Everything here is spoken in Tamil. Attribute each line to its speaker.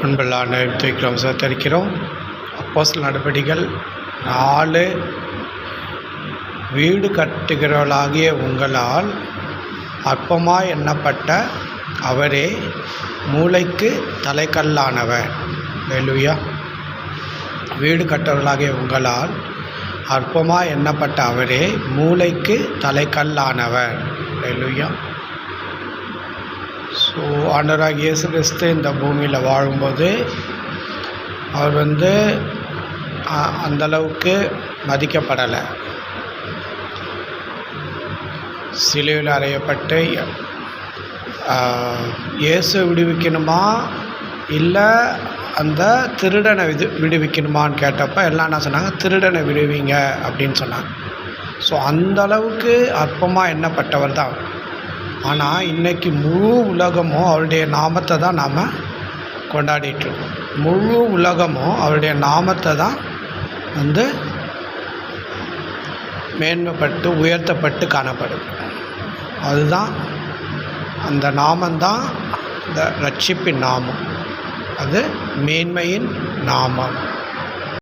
Speaker 1: அன்புள்ள தூக்கிறோம் சத்தரிக்கிறோம். அப்போஸ்தலர் நடபடிகள் 4 வீடு கட்டுகிறவர்களாகிய உங்களால் அற்பமாய் எண்ணப்பட்ட அவரே மூளைக்கு தலைக்கல்லானவர். அல்லேலூயா. வீடு கட்டுகிறவர்களாகிய உங்களால் அற்பமாய் எண்ணப்பட்ட அவரே மூளைக்கு தலைக்கல்லானவர். அல்லேலூயா. ஸோ ஆண்டவராகிய இயேசு கிறிஸ்து இந்த பூமியில் வாழும்போது அவர் அந்தளவுக்கு மதிக்கப்படலை. சிலுவையில் அறையப்பட்டு இயேசு விடுவிக்கணுமா இல்லை அந்த திருடனை விடுவிக்கணுமான்னு கேட்டப்போ எல்லாம் என்ன சொன்னாங்க? திருடனை விடுவிங்க அப்படின்னு சொன்னாங்க. ஸோ அந்தளவுக்கு அற்பமாக எண்ணப்பட்டவர் தான். ஆனால் இன்றைக்கி முழு உலகமும் அவருடைய நாமத்தை தான் நாம் கொண்டாடிட்டுருக்கோம். முழு உலகமும் அவருடைய நாமத்தை தான் மேன்மைப்பட்டு உயர்த்தப்பட்டு காணப்படுது. அதுதான் அந்த நாமந்தான் இந்த ரட்சிப்பின் நாமம். அது மேன்மையின் நாமம்.